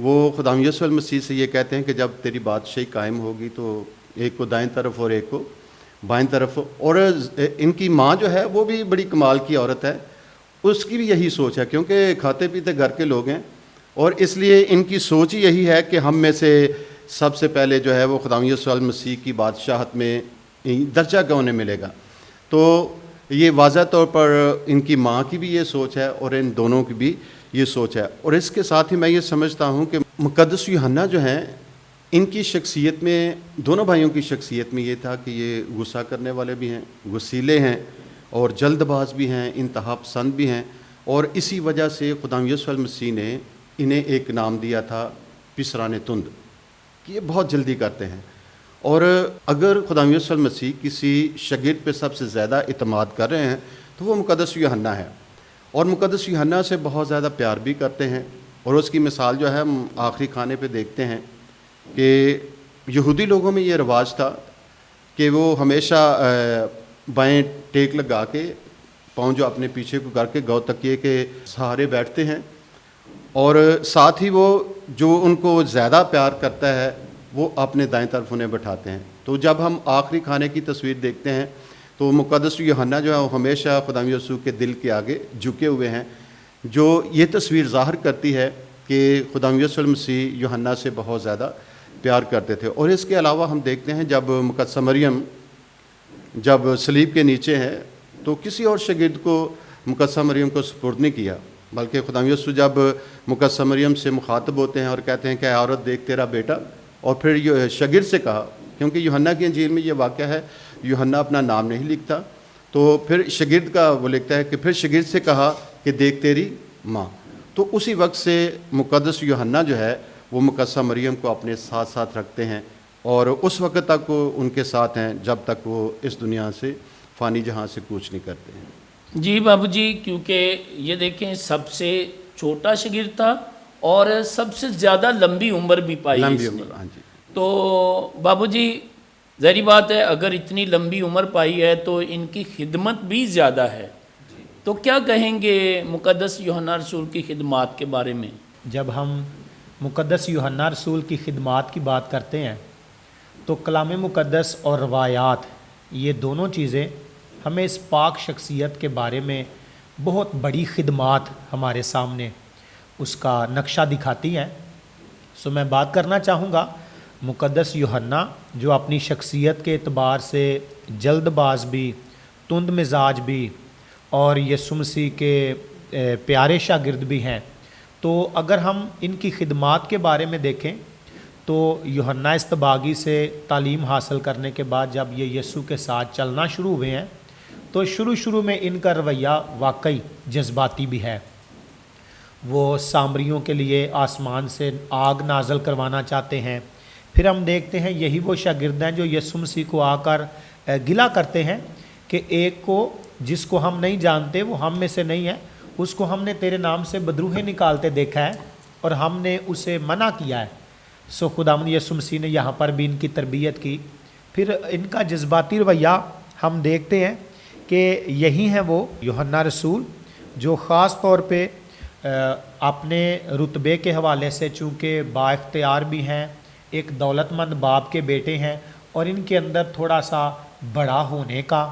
وہ خداوند یسوع المسیح سے یہ کہتے ہیں کہ جب تیری بادشاہی قائم ہوگی تو ایک کو دائیں طرف اور ایک کو بائیں طرف. اور ان کی ماں جو ہے وہ بھی بڑی کمال کی عورت ہے, اس کی بھی یہی سوچ ہے, کیونکہ کھاتے پیتے گھر کے لوگ ہیں, اور اس لیے ان کی سوچ ہی یہی ہے کہ ہم میں سے سب سے پہلے جو ہے وہ خداوند یسوع المسیح کی بادشاہت میں درجہ انہیں ملے گا. تو یہ واضح طور پر ان کی ماں کی بھی یہ سوچ ہے اور ان دونوں کی بھی یہ سوچ ہے. اور اس کے ساتھ ہی میں یہ سمجھتا ہوں کہ مقدس یوحنا جو ہیں, ان کی شخصیت میں, دونوں بھائیوں کی شخصیت میں یہ تھا کہ یہ غصہ کرنے والے بھی ہیں, غصیلے ہیں, اور جلد باز بھی ہیں, انتہا پسند بھی ہیں. اور اسی وجہ سے خداوند یسوع المسیح نے انہیں ایک نام دیا تھا پسرانے تند, کہ یہ بہت جلدی کرتے ہیں. اور اگر خداوند یسوع المسیح کسی شاگرد پہ سب سے زیادہ اعتماد کر رہے ہیں تو وہ مقدس یوحنا ہے, اور مقدس یوحنا سے بہت زیادہ پیار بھی کرتے ہیں. اور اس کی مثال جو ہے ہم آخری کھانے پہ دیکھتے ہیں کہ یہودی لوگوں میں یہ رواج تھا کہ وہ ہمیشہ بائیں ٹیک لگا کے پاؤں جو اپنے پیچھے کو کر کے گو تکیے کے سہارے بیٹھتے ہیں, اور ساتھ ہی وہ جو ان کو زیادہ پیار کرتا ہے وہ اپنے دائیں طرف انہیں بٹھاتے ہیں. تو جب ہم آخری کھانے کی تصویر دیکھتے ہیں تو مقدس یوحنا جو ہے وہ ہمیشہ خداوند یسوع کے دل کے آگے جھکے ہوئے ہیں, جو یہ تصویر ظاہر کرتی ہے کہ خداوند یسوع المسیح یوحنا سے بہت زیادہ پیار کرتے تھے. اور اس کے علاوہ ہم دیکھتے ہیں جب مقدسہ مریم جب صلیب کے نیچے ہے تو کسی اور شاگرد کو مقدسہ مریم کو سپرد نہیں کیا, بلکہ خداوند یسوع جب مقدسہ مریم سے مخاطب ہوتے ہیں اور کہتے ہیں کہ اے عورت دیکھ تیرا بیٹا, اور پھر یہ شاگرد سے کہا, کیونکہ یوحنا کی انجیل میں یہ واقعہ ہے, یوحنا اپنا نام نہیں لکھتا, تو پھر شاگرد کا وہ لکھتا ہے کہ پھر شاگرد سے کہا کہ دیکھ تیری ماں. تو اسی وقت سے مقدس یوحنا جو ہے وہ مقدسہ مریم کو اپنے ساتھ ساتھ رکھتے ہیں, اور اس وقت تک وہ ان کے ساتھ ہیں جب تک وہ اس دنیا سے فانی جہاں سے کوچ نہیں کرتے ہیں. جی بابو جی, کیونکہ یہ دیکھیں سب سے چھوٹا شاگرد تھا اور سب سے زیادہ لمبی عمر بھی پائی لمبی اس نے. عمر, ہاں جی. تو بابو جی ظاہری بات ہے اگر اتنی لمبی عمر پائی ہے تو ان کی خدمت بھی زیادہ ہے, تو کیا کہیں گے مقدس یوحنا رسول کی خدمات کے بارے میں؟ جب ہم مقدس یوحنا رسول کی خدمات کی بات کرتے ہیں تو کلام مقدس اور روایات, یہ دونوں چیزیں ہمیں اس پاک شخصیت کے بارے میں بہت بڑی خدمات ہمارے سامنے اس کا نقشہ دکھاتی ہیں. سو میں بات کرنا چاہوں گا مقدس یوحنا جو اپنی شخصیت کے اعتبار سے جلد باز بھی, تند مزاج بھی, اور یسوع مسیح کے پیارے شاگرد بھی ہیں. تو اگر ہم ان کی خدمات کے بارے میں دیکھیں تو یوحنا اصطباغی سے تعلیم حاصل کرنے کے بعد جب یہ یسوع کے ساتھ چلنا شروع ہوئے ہیں تو شروع میں ان کا رویہ واقعی جذباتی بھی ہے. وہ سامریوں کے لیے آسمان سے آگ نازل کروانا چاہتے ہیں. پھر ہم دیکھتے ہیں یہی وہ شاگرد ہیں جو یسوع مسیح کو آ کر گلہ کرتے ہیں کہ ایک کو جس کو ہم نہیں جانتے وہ ہم میں سے نہیں ہے, اس کو ہم نے تیرے نام سے بدروہیں نکالتے دیکھا ہے اور ہم نے اسے منع کیا ہے. سو خداوند یسوع مسیح نے یہاں پر بھی ان کی تربیت کی. پھر ان کا جذباتی رویہ ہم دیکھتے ہیں کہ یہی ہیں وہ یوحنا رسول جو خاص طور پہ اپنے رتبے کے حوالے سے چونکہ با اختیار بھی ہیں, ایک دولت مند باپ کے بیٹے ہیں, اور ان کے اندر تھوڑا سا بڑا ہونے کا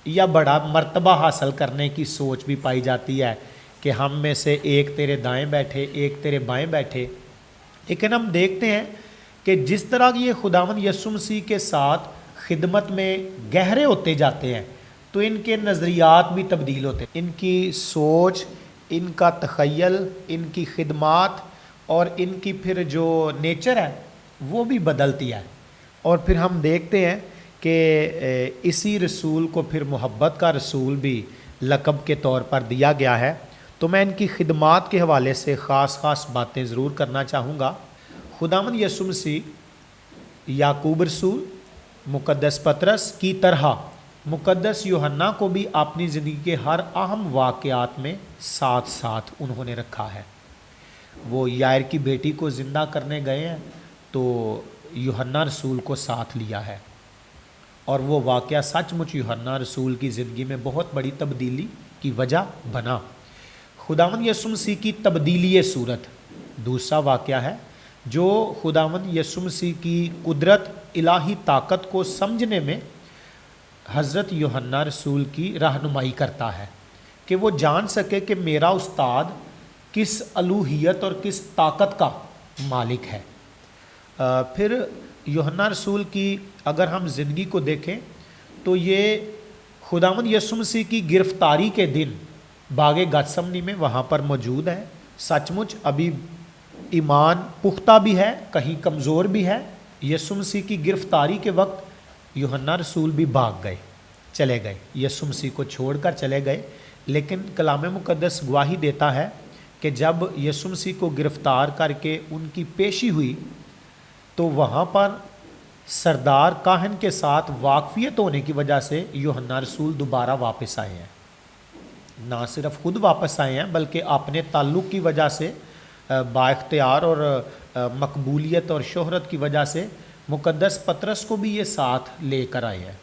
یا بڑا مرتبہ حاصل کرنے کی سوچ بھی پائی جاتی ہے کہ ہم میں سے ایک تیرے دائیں بیٹھے ایک تیرے بائیں بیٹھے. لیکن ہم دیکھتے ہیں کہ جس طرح یہ خداوند یسوع مسیح کے ساتھ خدمت میں گہرے ہوتے جاتے ہیں تو ان کے نظریات بھی تبدیل ہوتے ہیں, ان کی سوچ, ان کا تخیل, ان کی خدمات اور ان کی پھر جو نیچر ہے وہ بھی بدلتی ہے. اور پھر ہم دیکھتے ہیں کہ اسی رسول کو پھر محبت کا رسول بھی لقب کے طور پر دیا گیا ہے. تو میں ان کی خدمات کے حوالے سے خاص باتیں ضرور کرنا چاہوں گا. خداوند یسوع مسیح یعقوب رسول, مقدس پطرس کی طرح مقدس یوحنا کو بھی اپنی زندگی کے ہر اہم واقعات میں ساتھ انہوں نے رکھا ہے. وہ یائر کی بیٹی کو زندہ کرنے گئے ہیں تو یوحنا رسول کو ساتھ لیا ہے, اور وہ واقعہ سچ مچ یوحنا رسول کی زندگی میں بہت بڑی تبدیلی کی وجہ بنا. خداوند یسوع مسیح کی تبدیلی صورت دوسرا واقعہ ہے جو خداوند یسوع مسیح کی قدرت الہی طاقت کو سمجھنے میں حضرت یوحنا رسول کی رہنمائی کرتا ہے کہ وہ جان سکے کہ میرا استاد کس الوہیت اور کس طاقت کا مالک ہے۔ پھر یوحنا رسول کی اگر ہم زندگی کو دیکھیں تو یہ خداوند یسوع مسیح کی گرفتاری کے دن باغ گتسمنی میں وہاں پر موجود ہے۔ سچ مچ ابھی ایمان پختہ بھی ہے، کہیں کمزور بھی ہے۔ یسوع مسیح کی گرفتاری کے وقت یوحنا رسول بھی بھاگ گئے، چلے گئے، یسوع مسیح کو چھوڑ کر چلے گئے۔ لیکن کلام مقدس گواہی دیتا ہے کہ جب یسوع مسیح کو گرفتار کر کے ان کی پیشی ہوئی تو وہاں پر سردار کاہن کے ساتھ واقفیت ہونے کی وجہ سے یوحنا رسول دوبارہ واپس آئے ہیں۔ نہ صرف خود واپس آئے ہیں بلکہ اپنے تعلق کی وجہ سے، با اختیار اور مقبولیت اور شہرت کی وجہ سے مقدس پطرس کو بھی یہ ساتھ لے کر آئے ہیں۔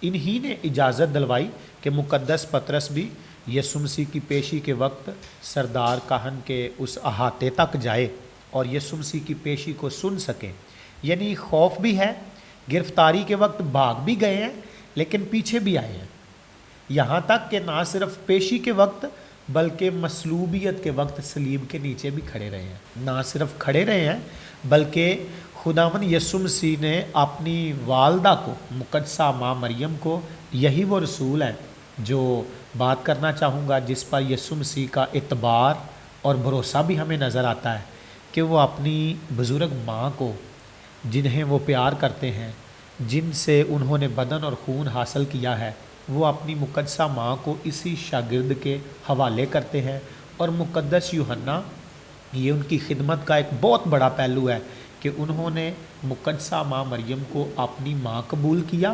انہی نے اجازت دلوائی کہ مقدس پطرس بھی یسوع مسیح کی پیشی کے وقت سردار کاہن کے اس احاطے تک جائے اور یسوع مسیح کی پیشی کو سن سکیں۔ یعنی خوف بھی ہے، گرفتاری کے وقت بھاگ بھی گئے ہیں لیکن پیچھے بھی آئے ہیں، یہاں تک کہ نہ صرف پیشی کے وقت بلکہ مصلوبیت کے وقت صلیب کے نیچے بھی کھڑے رہے ہیں۔ نہ صرف کھڑے رہے ہیں بلکہ خداوند یسوع مسیح نے اپنی والدہ کو، مقدسہ ماں مریم کو، یہی وہ رسول ہے جو بات کرنا چاہوں گا جس پر یسوع مسیح کا اعتبار اور بھروسہ بھی ہمیں نظر آتا ہے کہ وہ اپنی بزرگ ماں کو، جنہیں وہ پیار کرتے ہیں، جن سے انہوں نے بدن اور خون حاصل کیا ہے، وہ اپنی مقدسہ ماں کو اسی شاگرد کے حوالے کرتے ہیں۔ اور مقدس یوحنا، یہ ان کی خدمت کا ایک بہت بڑا پہلو ہے کہ انہوں نے مقدسہ ماں مریم کو اپنی ماں قبول کیا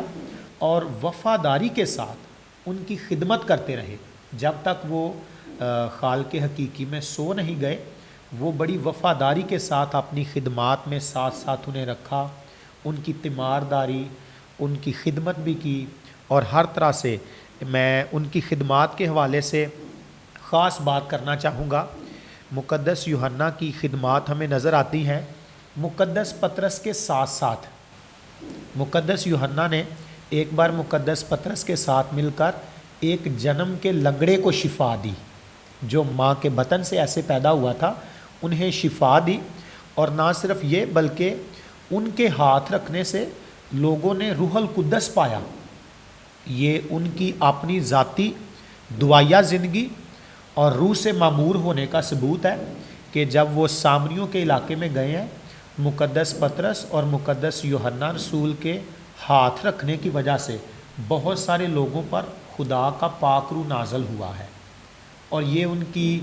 اور وفاداری کے ساتھ ان کی خدمت کرتے رہے جب تک وہ خالق حقیقی میں سو نہیں گئے۔ وہ بڑی وفاداری کے ساتھ اپنی خدمات میں ساتھ ساتھ انہیں رکھا، ان کی تیمارداری، ان کی خدمت بھی کی، اور ہر طرح سے میں ان کی خدمات کے حوالے سے خاص بات کرنا چاہوں گا۔ مقدس یوحنا کی خدمات ہمیں نظر آتی ہیں مقدس پطرس کے ساتھ ساتھ۔ مقدس یوحنا نے ایک بار مقدس پطرس کے ساتھ مل کر ایک جنم کے لنگڑے کو شفا دی، جو ماں کے بطن سے ایسے پیدا ہوا تھا، انہیں شفا دی۔ اور نہ صرف یہ بلکہ ان کے ہاتھ رکھنے سے لوگوں نے روح القدس پایا۔ یہ ان کی اپنی ذاتی دعائیہ زندگی اور روح سے معمور ہونے کا ثبوت ہے کہ جب وہ سامریوں کے علاقے میں گئے ہیں، مقدس پطرس اور مقدس یوحنا رسول کے ہاتھ رکھنے کی وجہ سے بہت سارے لوگوں پر خدا کا پاک روح نازل ہوا ہے۔ اور یہ ان کی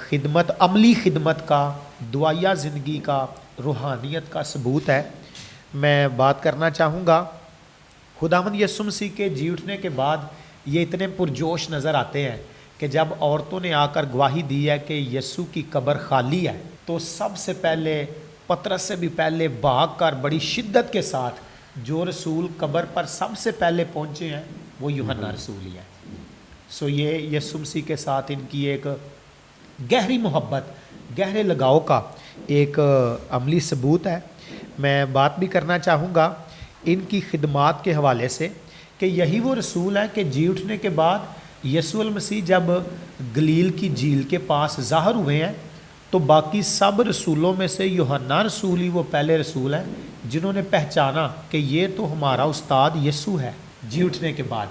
خدمت، عملی خدمت کا، دعائیہ زندگی کا، روحانیت کا ثبوت ہے۔ میں بات کرنا چاہوں گا خداوند یسوع مسیح کے جی اٹھنے کے بعد یہ اتنے پرجوش نظر آتے ہیں کہ جب عورتوں نے آ کر گواہی دی ہے کہ یسوع کی قبر خالی ہے، تو سب سے پہلے، پطرس سے بھی پہلے بھاگ کر بڑی شدت کے ساتھ جو رسول قبر پر سب سے پہلے پہنچے ہیں وہ یوحنا رسول ہی ہے۔ سو یہ یسوع مسیح کے ساتھ ان کی ایک گہری محبت، گہرے لگاؤ کا ایک عملی ثبوت ہے۔ میں بات بھی کرنا چاہوں گا ان کی خدمات کے حوالے سے کہ یہی وہ رسول ہے کہ جی اٹھنے کے بعد یسوع المسیح جب گلیل کی جھیل کے پاس ظاہر ہوئے ہیں تو باقی سب رسولوں میں سے یوحنا رسول ہی وہ پہلے رسول ہیں جنہوں نے پہچانا کہ یہ تو ہمارا استاد یسوع ہے جی اٹھنے کے بعد۔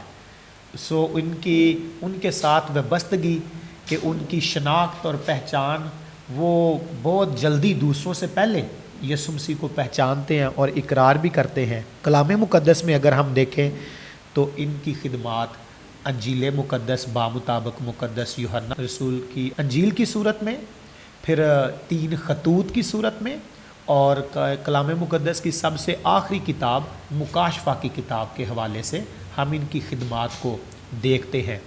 سو ان کے ساتھ وابستگی کہ ان کی شناخت اور پہچان، وہ بہت جلدی دوسروں سے پہلے یسوع مسیح کو پہچانتے ہیں اور اقرار بھی کرتے ہیں۔ کلام مقدس میں اگر ہم دیکھیں تو ان کی خدمات انجیل مقدس بامطابق مقدس یوحنا رسول کی انجیل کی صورت میں، پھر 3 خطوط کی صورت میں، اور کلام مقدس کی سب سے آخری کتاب مکاشفہ کی کتاب کے حوالے سے ہم ان کی خدمات کو دیکھتے ہیں۔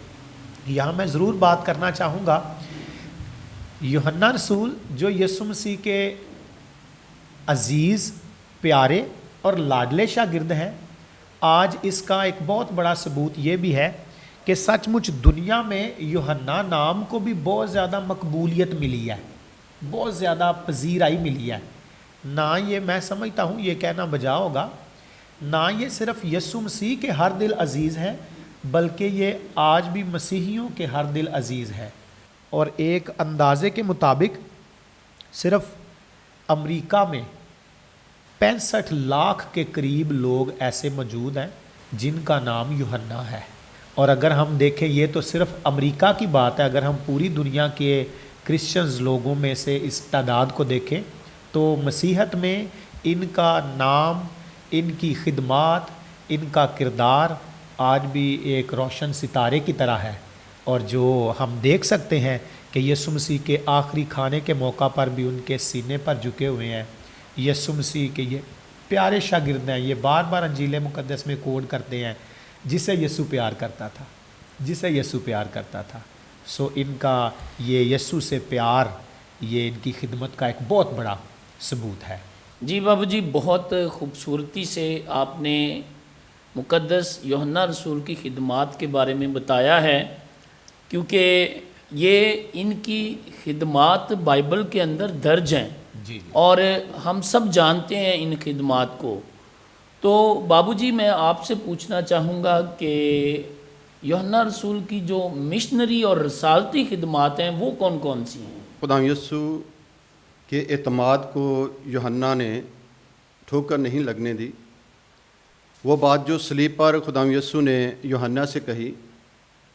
یہاں میں ضرور بات کرنا چاہوں گا یوحنا رسول جو یسوع مسیح کے عزیز، پیارے اور لاڈلے شاگرد ہیں، آج اس کا ایک بہت بڑا ثبوت یہ بھی ہے کہ سچ مچ دنیا میں یوحنا نام کو بھی بہت زیادہ مقبولیت ملی ہے، بہت زیادہ پذیرائی ملی ہے۔ نہ یہ میں سمجھتا ہوں یہ کہنا بجا ہوگا، نہ یہ صرف یسوع مسیح کے ہر دل عزیز ہے، بلکہ یہ آج بھی مسیحیوں کے ہر دل عزیز ہے۔ اور ایک اندازے کے مطابق صرف امریکہ میں 65 لاکھ کے قریب لوگ ایسے موجود ہیں جن کا نام یوحنا ہے۔ اور اگر ہم دیکھیں، یہ تو صرف امریکہ کی بات ہے، اگر ہم پوری دنیا کے کرسچنز لوگوں میں سے اس تعداد کو دیکھیں تو مسیحت میں ان کا نام، ان کی خدمات، ان کا کردار آج بھی ایک روشن ستارے کی طرح ہے۔ اور جو ہم دیکھ سکتے ہیں کہ یسوع مسیح کے آخری کھانے کے موقع پر بھی ان کے سینے پر جھکے ہوئے ہیں۔ یسوع مسیح کے یہ پیارے شاگرد ہیں، یہ بار بار انجیل مقدس میں کوڈ کرتے ہیں جسے یسوع پیار کرتا تھا، جسے یسوع پیار کرتا تھا۔ سو ان کا یہ یسوع سے پیار، یہ ان کی خدمت کا ایک بہت بڑا ثبوت ہے۔ جی بابو جی، بہت خوبصورتی سے آپ نے مقدس یوحنا رسول کی خدمات کے بارے میں بتایا ہے، کیونکہ یہ ان کی خدمات بائبل کے اندر درج ہیں اور ہم سب جانتے ہیں ان خدمات کو۔ تو بابو جی، میں آپ سے پوچھنا چاہوں گا کہ یوحنا رسول کی جو مشنری اور رسالتی خدمات ہیں وہ کون کون سی ہیں؟ خدا یسوع کے اعتماد کو یوحنا نے ٹھوکر نہیں لگنے دی۔ وہ بات جو صلیب پر خدا یسوع نے یوحنا سے کہی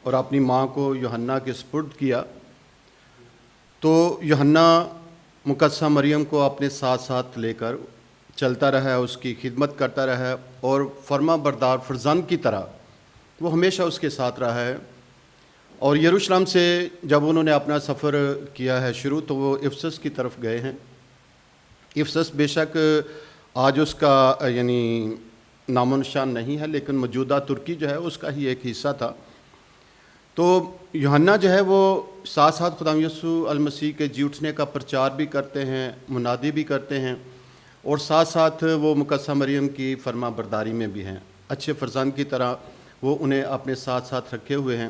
اور اپنی ماں کو یوحنا کے سپرد کیا، تو یوحنا مقدسہ مریم کو اپنے ساتھ ساتھ لے کر چلتا رہا، اس کی خدمت کرتا رہا اور فرما بردار فرزند کی طرح وہ ہمیشہ اس کے ساتھ رہا ہے۔ اور یروشلم سے جب انہوں نے اپنا سفر کیا ہے شروع، تو وہ افسس کی طرف گئے ہیں۔ افسس بے شک آج اس کا یعنی نام و نشان نہیں ہے، لیکن موجودہ ترکی جو ہے اس کا ہی ایک حصہ تھا۔ تو یوحنا جو ہے وہ ساتھ ساتھ خدا یسوع المسیح کے جی اٹھنے کا پرچار بھی کرتے ہیں، منادی بھی کرتے ہیں، اور ساتھ ساتھ وہ مقدسہ مریم کی فرما برداری میں بھی ہیں۔ اچھے فرزند کی طرح وہ انہیں اپنے ساتھ ساتھ رکھے ہوئے ہیں۔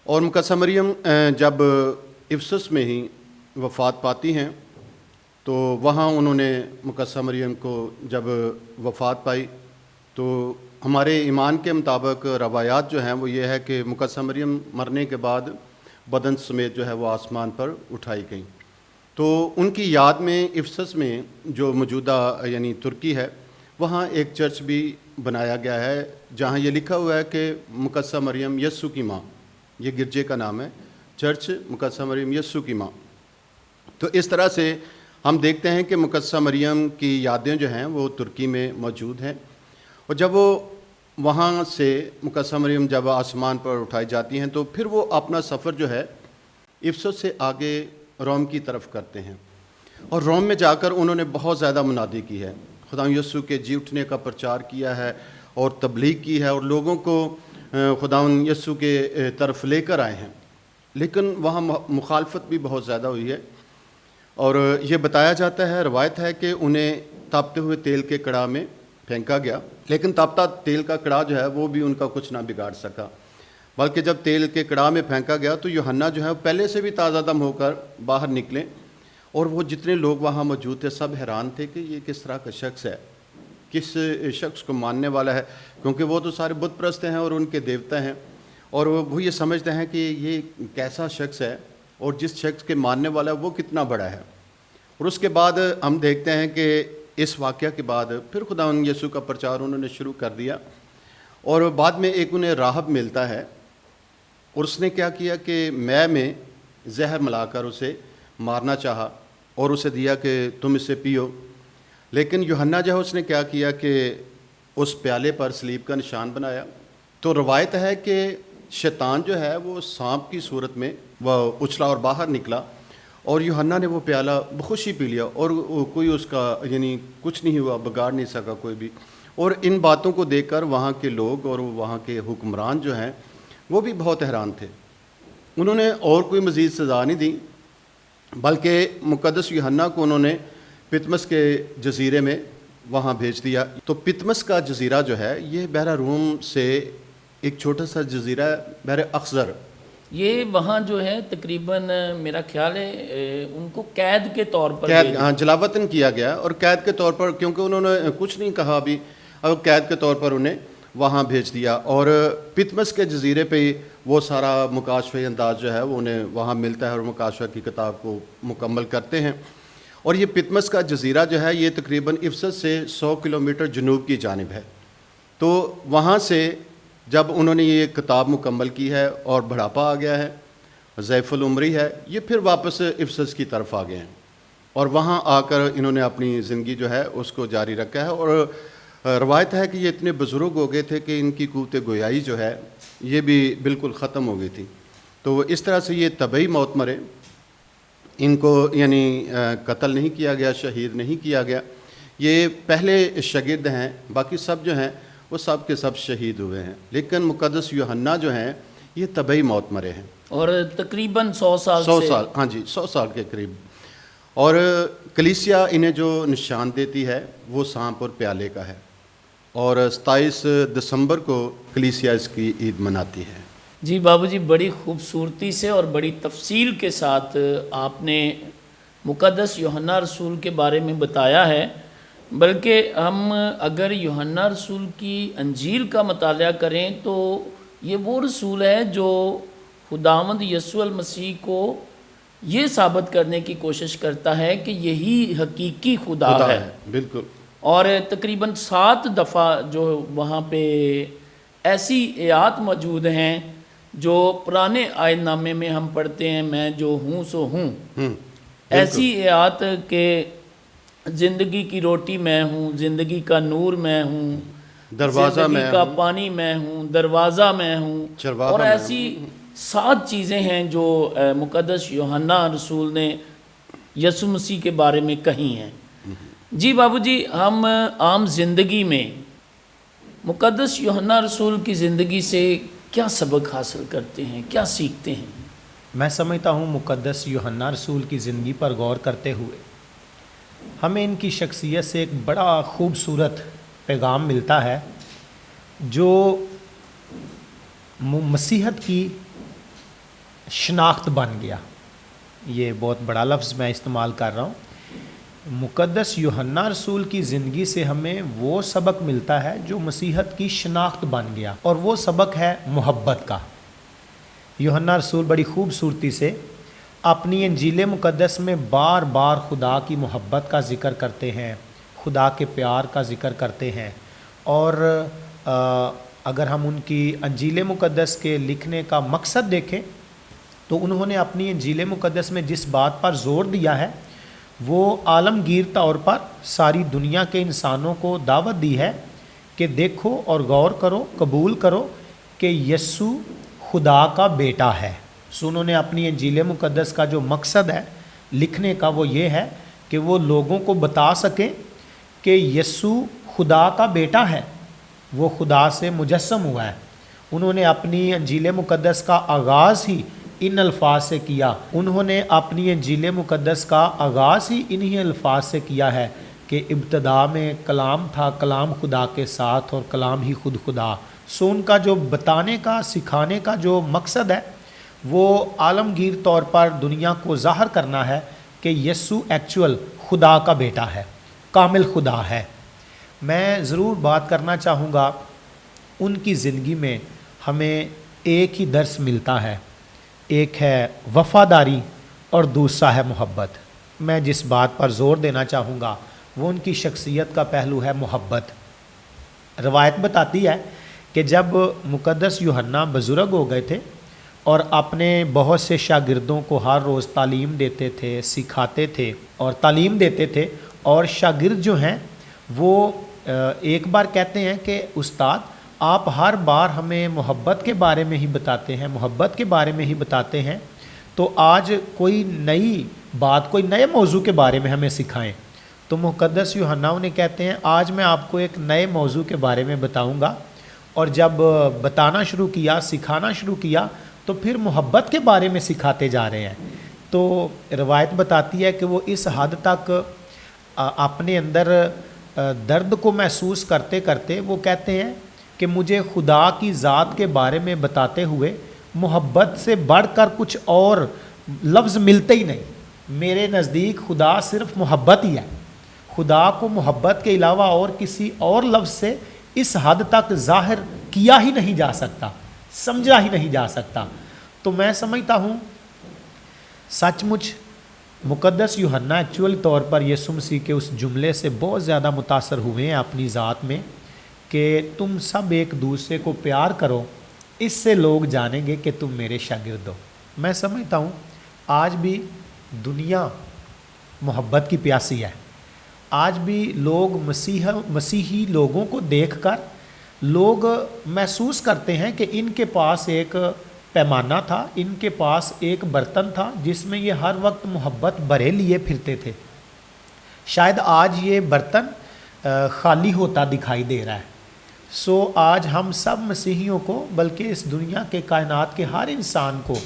اور مقدسہ مریم جب افسس میں ہی وفات پاتی ہیں، تو وہاں انہوں نے مقدسہ مریم کو جب وفات پائی، تو ہمارے ایمان کے مطابق روایات جو ہیں وہ یہ ہے کہ مقدسہ مریم مرنے کے بعد بدن سمیت جو ہے وہ آسمان پر اٹھائی گئیں۔ تو ان کی یاد میں افسس میں جو موجودہ یعنی ترکی ہے، وہاں ایک چرچ بھی بنایا گیا ہے جہاں یہ لکھا ہوا ہے کہ مقدسہ مریم یسوع کی ماں، یہ گرجے کا نام ہے، چرچ مقدسہ مریم یسوع کی ماں۔ تو اس طرح سے ہم دیکھتے ہیں کہ مقدسہ مریم کی یادیں جو ہیں وہ ترکی میں موجود ہیں۔ اور جب وہ وہاں سے مقدسہ مریم جب آسمان پر اٹھائی جاتی ہیں، تو پھر وہ اپنا سفر جو ہے افسس سے آگے روم کی طرف کرتے ہیں، اور روم میں جا کر انہوں نے بہت زیادہ منادی کی ہے، خدا یسوع کے جی اٹھنے کا پرچار کیا ہے اور تبلیغ کی ہے، اور لوگوں کو خدا یسوع کے طرف لے کر آئے ہیں۔ لیکن وہاں مخالفت بھی بہت زیادہ ہوئی ہے، اور یہ بتایا جاتا ہے، روایت ہے کہ انہیں تاپتے ہوئے تیل کے کڑاہ میں پھینکا گیا، لیکن تاپتا تیل کا کڑاہ جو ہے وہ بھی ان کا کچھ نہ بگاڑ سکا، بلکہ جب تیل کے کڑاہ میں پھینکا گیا تو یوحنا جو ہے پہلے سے بھی تازہ دم ہو کر باہر نکلے، اور وہ جتنے لوگ وہاں موجود تھے سب حیران تھے کہ یہ کس طرح کا شخص ہے، کس شخص کو ماننے والا ہے، کیونکہ وہ تو سارے بت پرست ہیں اور ان کے دیوتا ہیں، اور وہ یہ سمجھتے ہیں کہ یہ کیسا شخص ہے اور جس شخص کے ماننے والا ہے وہ کتنا بڑا ہے۔ اور اس کے بعد ہم دیکھتے ہیں کہ اس واقعہ کے بعد پھر خدا یسوع کا پرچار انہوں نے شروع کر دیا، اور بعد میں ایک انہیں راہب ملتا ہے، اور اس نے کیا کیا کہ میں زہر ملا کر اسے مارنا چاہا اور اسے دیا کہ تم اسے پیو، لیکن یوحنا جو ہے اس نے کیا کیا کہ اس پیالے پر صلیب کا نشان بنایا۔ تو روایت ہے کہ شیطان جو ہے وہ سانپ کی صورت میں وہ اچھلا اور باہر نکلا، اور یوحنا نے وہ پیالہ بخوشی پی لیا، اور کوئی اس کا یعنی کچھ نہیں ہوا، بگاڑ نہیں سکا کوئی بھی۔ اور ان باتوں کو دیکھ کر وہاں کے لوگ اور وہاں کے حکمران جو ہیں وہ بھی بہت حیران تھے۔ انہوں نے اور کوئی مزید سزا نہیں دی، بلکہ مقدس یوحنا کو انہوں نے پتمس کے جزیرے میں وہاں بھیج دیا۔ تو پتمس کا جزیرہ جو ہے یہ بحیرہ روم سے ایک چھوٹا سا جزیرہ ہے، بحر اخضر یہ وہاں جو ہے تقریباً میرا خیال ہے ان کو قید کے طور پر قید، ہاں، جلاوطن کیا گیا، اور قید کے طور پر، کیونکہ انہوں نے کچھ نہیں کہا ابھی، اب قید کے طور پر انہیں وہاں بھیج دیا، اور پتمس کے جزیرے پہ ہی وہ سارا مکاشفہ انداز جو ہے وہ انہیں وہاں ملتا ہے، اور مکاشفہ کی کتاب کو مکمل کرتے ہیں۔ اور یہ پتمس کا جزیرہ جو ہے یہ تقریباً افسس سے 100 کلومیٹر جنوب کی جانب ہے۔ تو وہاں سے جب انہوں نے یہ کتاب مکمل کی ہے اور بڑھاپا آ گیا ہے، ضعیف العمری ہے، یہ پھر واپس افسس کی طرف آ گئے ہیں، اور وہاں آ کر انہوں نے اپنی زندگی جو ہے اس کو جاری رکھا ہے۔ اور روایت ہے کہ یہ اتنے بزرگ ہو گئے تھے کہ ان کی قوت گویائی جو ہے یہ بھی بالکل ختم ہو گئی تھی۔ تو اس طرح سے یہ طبعی موت مرے، ان کو یعنی قتل نہیں کیا گیا، شہید نہیں کیا گیا۔ یہ پہلے شاگرد ہیں، باقی سب جو ہیں وہ سب کے سب شہید ہوئے ہیں، لیکن مقدس یوحنا جو ہیں یہ طبعی موت مرے ہیں، اور تقریباً 100 سال 100 سے سال، ہاں جی، 100 سال کے قریب۔ اور کلیسیا انہیں جو نشان دیتی ہے وہ سانپ اور پیالے کا ہے، اور 27 دسمبر کو کلیسیا اس کی عید مناتی ہے۔ جی بابو جی، بڑی خوبصورتی سے اور بڑی تفصیل کے ساتھ آپ نے مقدس یوحنا رسول کے بارے میں بتایا ہے۔ بلکہ ہم اگر یوحنا رسول کی انجیل کا مطالعہ کریں تو یہ وہ رسول ہے جو خداوند یسوع المسیح کو یہ ثابت کرنے کی کوشش کرتا ہے کہ یہی حقیقی خدا ہے۔ بالکل۔ اور تقریباً 7 دفعہ جو وہاں پہ ایسی آیات موجود ہیں جو پرانے عہد نامے میں ہم پڑھتے ہیں، میں جو ہوں سو ہوں، ایسی آیات کہ زندگی کی روٹی میں ہوں، زندگی کا نور میں ہوں، دروازہ میں زندگی کا پانی میں ہوں، دروازہ میں ہوں، اور ایسی 7 چیزیں ہیں جو مقدس یوحنا رسول نے یسوع مسیح کے بارے میں کہی ہیں۔ جی بابو جی، ہم عام زندگی میں مقدس یوحنا رسول کی زندگی سے کیا سبق حاصل کرتے ہیں، کیا سیکھتے ہیں؟ میں سمجھتا ہوں مقدس یوحنا رسول کی زندگی پر غور کرتے ہوئے ہمیں ان کی شخصیت سے ایک بڑا خوبصورت پیغام ملتا ہے جو مسیحت کی شناخت بن گیا۔ یہ بہت بڑا لفظ میں استعمال کر رہا ہوں۔ مقدس یوحنا رسول کی زندگی سے ہمیں وہ سبق ملتا ہے جو مسیحت کی شناخت بن گیا، اور وہ سبق ہے محبت کا۔ یوحنا رسول بڑی خوبصورتی سے اپنی انجیل مقدس میں بار بار خدا کی محبت کا ذکر کرتے ہیں، خدا کے پیار کا ذکر کرتے ہیں، اور اگر ہم ان کی انجیل مقدس کے لکھنے کا مقصد دیکھیں تو انہوں نے اپنی انجیل مقدس میں جس بات پر زور دیا ہے وہ عالمگیر طور پر ساری دنیا کے انسانوں کو دعوت دی ہے کہ دیکھو اور غور کرو، قبول کرو کہ یسوع خدا کا بیٹا ہے۔ سو انہوں نے اپنی انجیل مقدس کا جو مقصد ہے لکھنے کا وہ یہ ہے کہ وہ لوگوں کو بتا سکیں کہ یسوع خدا کا بیٹا ہے، وہ خدا سے مجسم ہوا ہے۔ انہوں نے اپنی انجیل مقدس کا آغاز ہی ان الفاظ سے کیا، انہوں نے اپنی انجیل مقدس کا آغاز ہی انہی الفاظ سے کیا ہے کہ ابتدا میں کلام تھا، کلام خدا کے ساتھ، اور کلام ہی خود خدا۔ سو ان کا جو بتانے کا، سکھانے کا جو مقصد ہے وہ عالمگیر طور پر دنیا کو ظاہر کرنا ہے کہ یسوع ایکچول خدا کا بیٹا ہے، کامل خدا ہے۔ میں ضرور بات کرنا چاہوں گا، ان کی زندگی میں ہمیں ایک ہی درس ملتا ہے، ایک ہے وفاداری اور دوسرا ہے محبت۔ میں جس بات پر زور دینا چاہوں گا وہ ان کی شخصیت کا پہلو ہے محبت۔ روایت بتاتی ہے کہ جب مقدس یوحنا بزرگ ہو گئے تھے اور اپنے بہت سے شاگردوں کو ہر روز تعلیم دیتے تھے، سکھاتے تھے اور تعلیم دیتے تھے، اور شاگرد جو ہیں وہ ایک بار کہتے ہیں کہ استاد آپ ہر بار ہمیں محبت کے بارے میں ہی بتاتے ہیں، محبت کے بارے میں ہی بتاتے ہیں، تو آج کوئی نئی بات، کوئی نئے موضوع کے بارے میں ہمیں سکھائیں۔ تو مقدس یوحنا انہیں کہتے ہیں آج میں آپ کو ایک نئے موضوع کے بارے میں بتاؤں گا، اور جب بتانا شروع کیا، سکھانا شروع کیا، تو پھر محبت کے بارے میں سکھاتے جا رہے ہیں۔ تو روایت بتاتی ہے کہ وہ اس حد تک اپنے اندر درد کو محسوس کرتے کرتے وہ کہتے ہیں کہ مجھے خدا کی ذات کے بارے میں بتاتے ہوئے محبت سے بڑھ کر کچھ اور لفظ ملتے ہی نہیں. میرے نزدیک خدا صرف محبت ہی ہے. خدا کو محبت کے علاوہ اور کسی اور لفظ سے اس حد تک ظاہر کیا ہی نہیں جا سکتا, سمجھا ہی نہیں جا سکتا. تو میں سمجھتا ہوں سچ مچ مقدس یوحنا ایکچوئل طور پر یسوع مسیح کے اس جملے سے بہت زیادہ متاثر ہوئے ہیں اپنی ذات میں کہ تم سب ایک دوسرے کو پیار کرو, اس سے لوگ جانیں گے کہ تم میرے شاگرد ہو. میں سمجھتا ہوں آج بھی دنیا محبت کی پیاسی ہے. آج بھی لوگ مسیحی لوگوں کو دیکھ کر لوگ محسوس کرتے ہیں کہ ان کے پاس ایک پیمانہ تھا, ان کے پاس ایک برتن تھا جس میں یہ ہر وقت محبت بھرے لیے پھرتے تھے. شاید آج یہ برتن خالی ہوتا دکھائی دے رہا ہے. سو آج ہم سب مسیحیوں کو بلکہ اس دنیا کے کائنات کے ہر انسان کو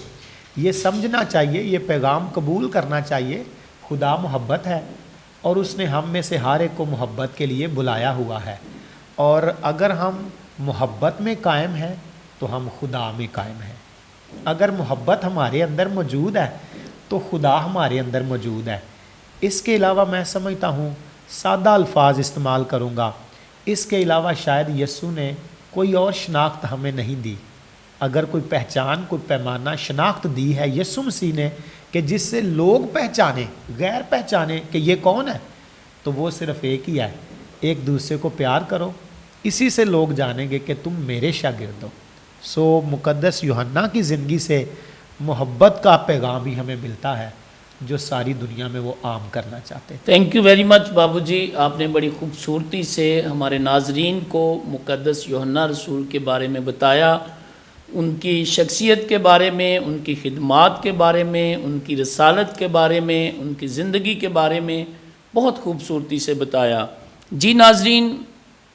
یہ سمجھنا چاہیے, یہ پیغام قبول کرنا چاہیے, خدا محبت ہے اور اس نے ہم میں سے ہر ایک کو محبت کے لیے بلایا ہوا ہے. اور اگر ہم محبت میں قائم ہیں تو ہم خدا میں قائم ہیں. اگر محبت ہمارے اندر موجود ہے تو خدا ہمارے اندر موجود ہے. اس کے علاوہ میں سمجھتا ہوں سادہ الفاظ استعمال کروں گا, اس کے علاوہ شاید یسوع نے کوئی اور شناخت ہمیں نہیں دی. اگر کوئی پہچان, کوئی پیمانہ شناخت دی ہے یسوع مسیح نے کہ جس سے لوگ پہچانیں, غیر پہچانے کہ یہ کون ہے, تو وہ صرف ایک ہی ہے, ایک دوسرے کو پیار کرو, اسی سے لوگ جانیں گے کہ تم میرے شاگرد ہو. سو مقدس یوحنا کی زندگی سے محبت کا پیغام بھی ہمیں ملتا ہے جو ساری دنیا میں وہ عام کرنا چاہتے ہیں. تھینک یو ویری مچ بابو جی, آپ نے بڑی خوبصورتی سے ہمارے ناظرین کو مقدس یوحنا رسول کے بارے میں بتایا, ان کی شخصیت کے بارے میں, ان کی خدمات کے بارے میں, ان کی رسالت کے بارے میں, ان کی زندگی کے بارے میں بہت خوبصورتی سے بتایا. جی ناظرین,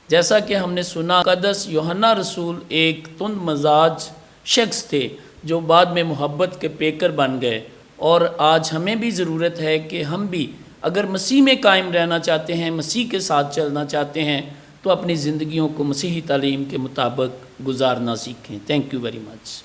جیسا کہ ہم نے سنا مقدس یوحنا رسول ایک تند مزاج شخص تھے جو بعد میں محبت کے پیکر بن گئے, اور آج ہمیں بھی ضرورت ہے کہ ہم بھی اگر مسیح میں قائم رہنا چاہتے ہیں, مسیح کے ساتھ چلنا چاہتے ہیں, تو اپنی زندگیوں کو مسیحی تعلیم کے مطابق گزارنا سیکھیں. Thank you very much.